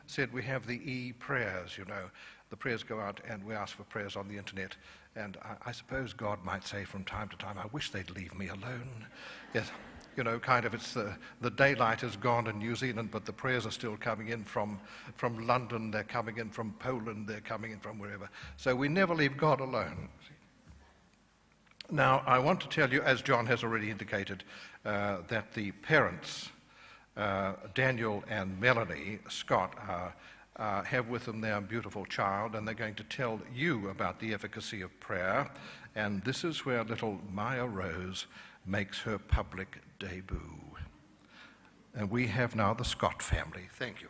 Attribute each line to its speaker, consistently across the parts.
Speaker 1: said we have the e-prayers, you know. The prayers go out and we ask for prayers on the internet. And I suppose God might say from time to time, I wish they'd leave me alone. Yes, you know, kind of it's the daylight is gone in New Zealand, but the prayers are still coming in from London, they're coming in from Poland, they're coming in from wherever. So we never leave God alone. Now, I want to tell you, as John has already indicated, that the parents, Daniel and Melanie Scott, have with them their beautiful child, and they're going to tell you about the efficacy of prayer. And this is where little Maia Rose makes her public debut. And we have now the Scott family. Thank you.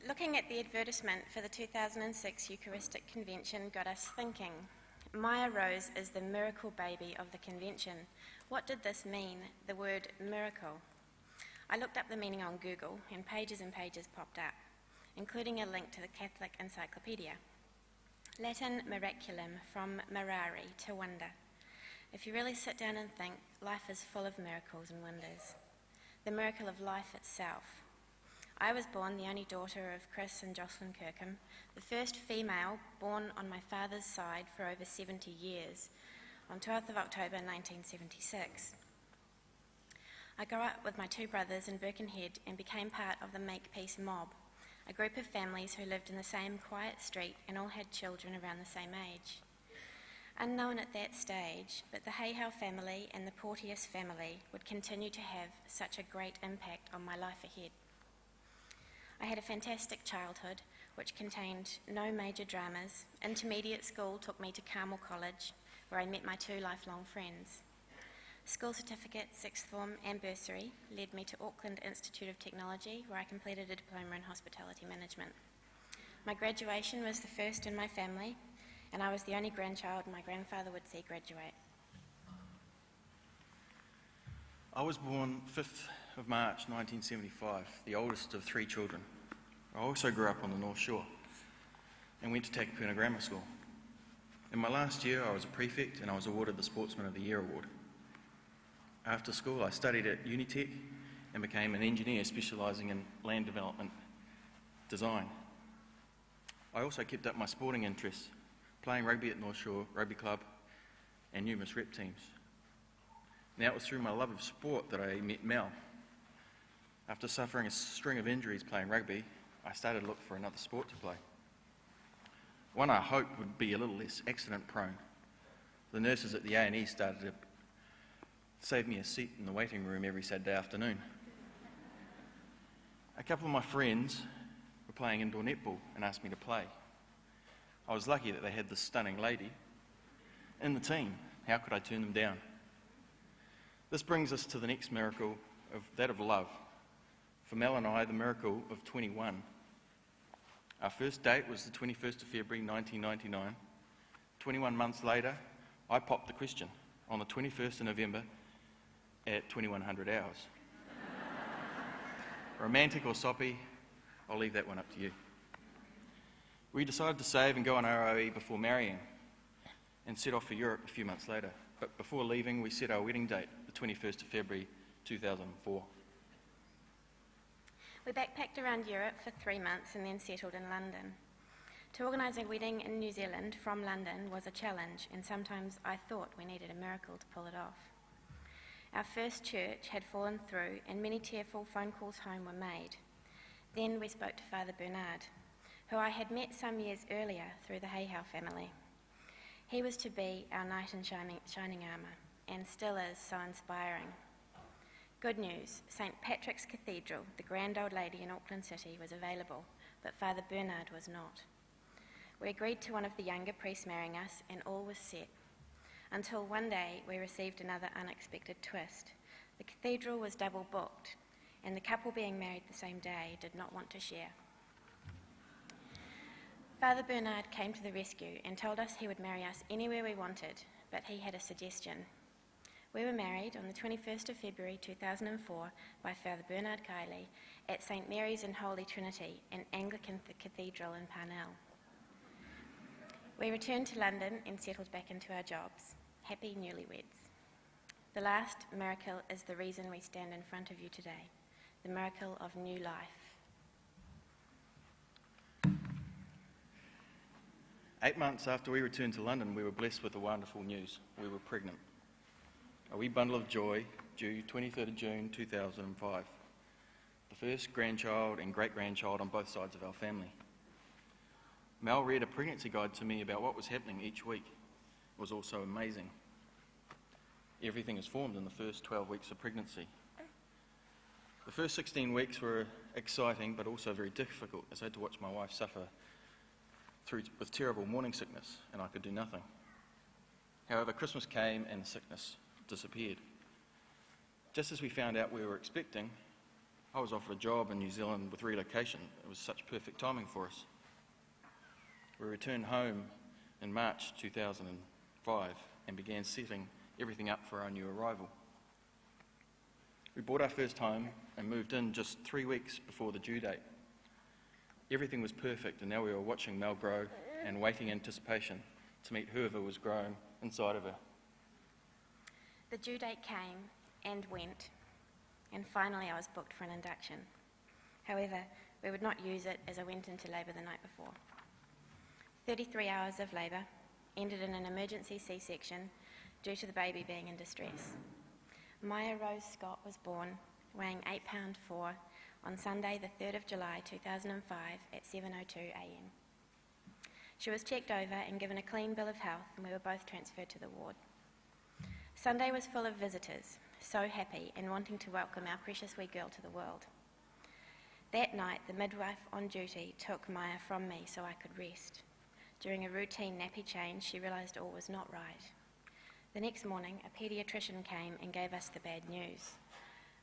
Speaker 2: Looking at the advertisement for the 2006 Eucharistic Convention got us thinking. Maia Rose is the miracle baby of the convention. What did this mean, the word miracle? I looked up the meaning on Google and pages popped up, including a link to the Catholic Encyclopedia. Latin miraculum, from mirare, to wonder. If you really sit down and think, life is full of miracles and wonders. The miracle of life itself. I was born the only daughter of Chris and Jocelyn Kirkham, the first female born on my father's side for over 70 years, on 12th of October 1976. I grew up with my two brothers in Birkenhead and became part of the Makepeace mob, a group of families who lived in the same quiet street and all had children around the same age. Unknown at that stage, but the Hayhow family and the Porteous family would continue to have such a great impact on my life ahead. I had a fantastic childhood, which contained no major dramas. Intermediate school took me to Carmel College, where I met my two lifelong friends. School certificate, sixth form and bursary led me to Auckland Institute of Technology, where I completed a diploma in hospitality management. My graduation was the first in my family, and I was the only grandchild my grandfather would see graduate.
Speaker 3: I was born 5th of March 1975, the oldest of three children. I also grew up on the North Shore and went to Takapuna Grammar School. In my last year, I was a prefect and I was awarded the Sportsman of the Year award. After school, I studied at Unitec and became an engineer specialising in land development design. I also kept up my sporting interests, playing rugby at North Shore Rugby Club and numerous rep teams. Now it was through my love of sport that I met Mel. After suffering a string of injuries playing rugby, I started to look for another sport to play. One I hoped would be a little less accident prone. The nurses at the A&E started to save me a seat in the waiting room every Saturday afternoon. A couple of my friends were playing indoor netball and asked me to play. I was lucky that they had this stunning lady in the team. How could I turn them down? This brings us to the next miracle, that of love. For Mel and I, the miracle of 21. Our first date was the 21st of February 1999. 21 months later, I popped the question on the 21st of November at 2100 hours. Romantic or soppy, I'll leave that one up to you. We decided to save and go on ROE before marrying and set off for Europe a few months later. But before leaving, we set our wedding date, the 21st of February 2004.
Speaker 2: We backpacked around Europe for 3 months and then settled in London. To organise a wedding in New Zealand from London was a challenge, and sometimes I thought we needed a miracle to pull it off. Our first church had fallen through and many tearful phone calls home were made. Then we spoke to Father Bernard, who I had met some years earlier through the Hayhow family. He was to be our knight in shining armour, and still is so inspiring. Good news, St. Patrick's Cathedral, the grand old lady in Auckland City, was available, but Father Bernard was not. We agreed to one of the younger priests marrying us, and all was set. Until one day we received another unexpected twist. The cathedral was double booked, and the couple being married the same day did not want to share. Father Bernard came to the rescue and told us he would marry us anywhere we wanted, but he had a suggestion. We were married on the 21st of February 2004 by Father Bernard Kiley at St Mary's in Holy Trinity, an Anglican cathedral in Parnell. We returned to London and settled back into our jobs. Happy newlyweds. The last miracle is the reason we stand in front of you today, the miracle of new life.
Speaker 3: 8 months after we returned to London, we were blessed with the wonderful news. We were pregnant. A wee bundle of joy, due 23rd of June 2005. The first grandchild and great-grandchild on both sides of our family. Mel read a pregnancy guide to me about what was happening each week. It was also amazing. Everything is formed in the first 12 weeks of pregnancy. The first 16 weeks were exciting but also very difficult, as I had to watch my wife suffer with terrible morning sickness, and I could do nothing. However, Christmas came and the sickness disappeared. Just as we found out we were expecting, I was offered a job in New Zealand with relocation. It was such perfect timing for us. We returned home in March 2005 and began setting everything up for our new arrival. We bought our first home and moved in just 3 weeks before the due date. Everything was perfect, and now we were watching Mel grow and waiting in anticipation to meet whoever was growing inside of her.
Speaker 2: The due date came and went, and finally I was booked for an induction. However, we would not use it as I went into labour the night before. 33 hours of labour ended in an emergency C-section due to the baby being in distress. Maia Rose Scott was born, weighing 8 pound 4, on Sunday the 3rd of July 2005 at 7:02 a.m. She was checked over and given a clean bill of health, and we were both transferred to the ward. Sunday was full of visitors, so happy and wanting to welcome our precious wee girl to the world. That night, the midwife on duty took Maia from me so I could rest. During a routine nappy change, she realised all was not right. The next morning, a paediatrician came and gave us the bad news.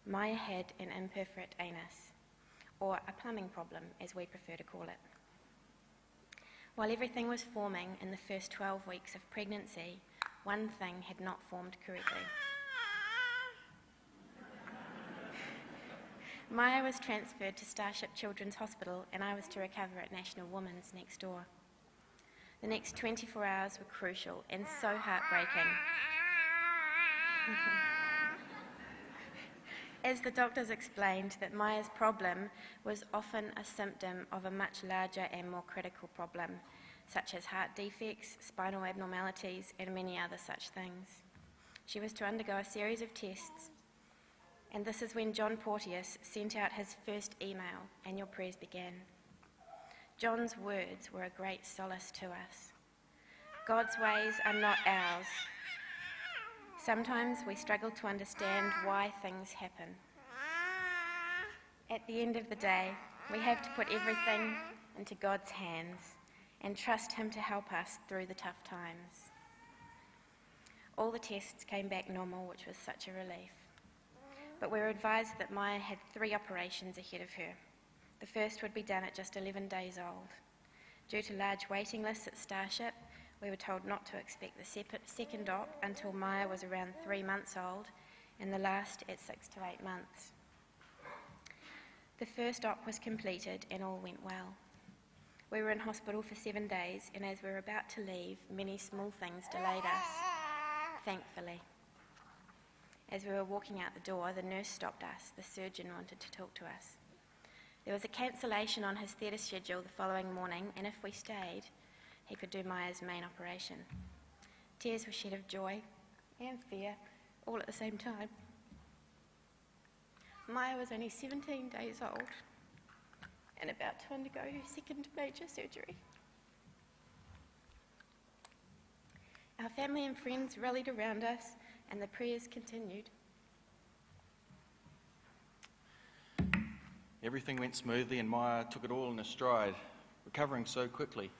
Speaker 2: Maia had an imperforate anus, or a plumbing problem, as we prefer to call it. While everything was forming in the first 12 weeks of pregnancy, one thing had not formed correctly. Maia was transferred to Starship Children's Hospital, and I was to recover at National Women's next door. The next 24 hours were crucial and so heartbreaking. As the doctors explained, that Maia's problem was often a symptom of a much larger and more critical problem, such as heart defects, spinal abnormalities, and many other such things. She was to undergo a series of tests, and this is when John Porteous sent out his first email, and your prayers began. John's words were a great solace to us. God's ways are not ours. Sometimes we struggle to understand why things happen. At the end of the day, we have to put everything into God's hands and trust Him to help us through the tough times. All the tests came back normal, which was such a relief. But we were advised that Maia had 3 operations ahead of her. The first would be done at just 11 days old. Due to large waiting lists at Starship, we were told not to expect the second op until Maia was around 3 months old, and the last at 6 to 8 months. The first op was completed and all went well. We were in hospital for 7 days, and as we were about to leave, many small things delayed us, thankfully. As we were walking out the door, the nurse stopped us. The surgeon wanted to talk to us. There was a cancellation on his theatre schedule the following morning, and if we stayed, he could do Maia's main operation. Tears were shed of joy and fear, all at the same time. Maia was only 17 days old and about to undergo her second major surgery. Our family and friends rallied around us, and the prayers continued.
Speaker 3: Everything went smoothly, and Maia took it all in a stride, recovering so quickly.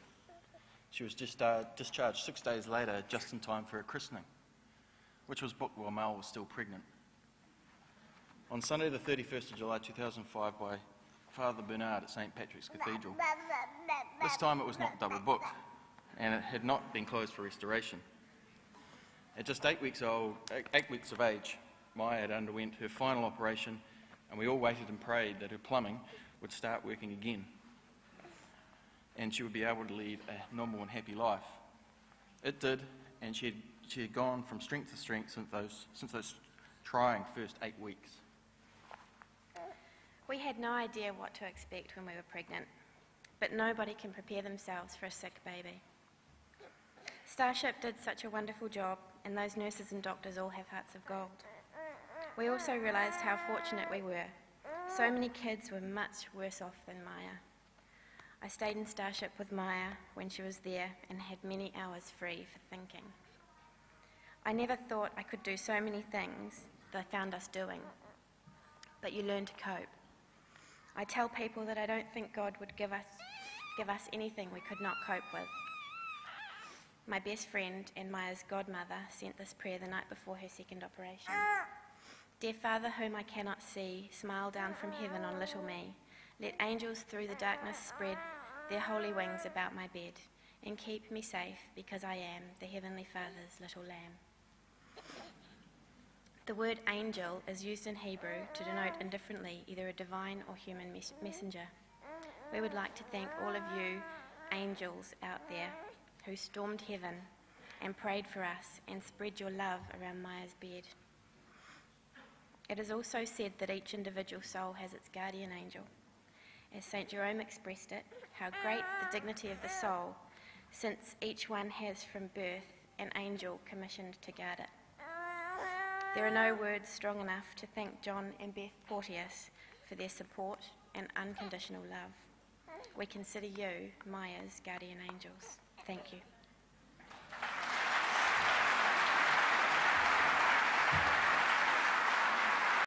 Speaker 3: She was discharged 6 days later, just in time for her christening, which was booked while Mel was still pregnant. On Sunday the 31st of July 2005 by Father Bernard at St Patrick's Cathedral. This time it was not double booked, and it had not been closed for restoration. At just 8 weeks of age, Maia had underwent her final operation, and we all waited and prayed that her plumbing would start working again, and she would be able to lead a normal and happy life. It did, and she had gone from strength to strength since those trying first 8 weeks.
Speaker 2: We had no idea what to expect when we were pregnant, but nobody can prepare themselves for a sick baby. Starship did such a wonderful job, and those nurses and doctors all have hearts of gold. We also realised how fortunate we were. So many kids were much worse off than Maia. I stayed in Starship with Maia when she was there and had many hours free for thinking. I never thought I could do so many things that I found us doing, but you learn to cope. I tell people that I don't think God would give us anything we could not cope with. My best friend and Maia's godmother sent this prayer the night before her second operation. Dear Father, whom I cannot see, smile down from heaven on little me. Let angels through the darkness spread their holy wings about my bed, and keep me safe, because I am the Heavenly Father's little lamb. The word angel is used in Hebrew to denote indifferently either a divine or human messenger. We would like to thank all of you angels out there who stormed heaven and prayed for us and spread your love around Maia's bed. It is also said that each individual soul has its guardian angel. As St. Jerome expressed it, how great the dignity of the soul, since each one has from birth an angel commissioned to guard it. There are no words strong enough to thank John and Beth Porteous for their support and unconditional love. We consider you Maia's guardian angels. Thank you.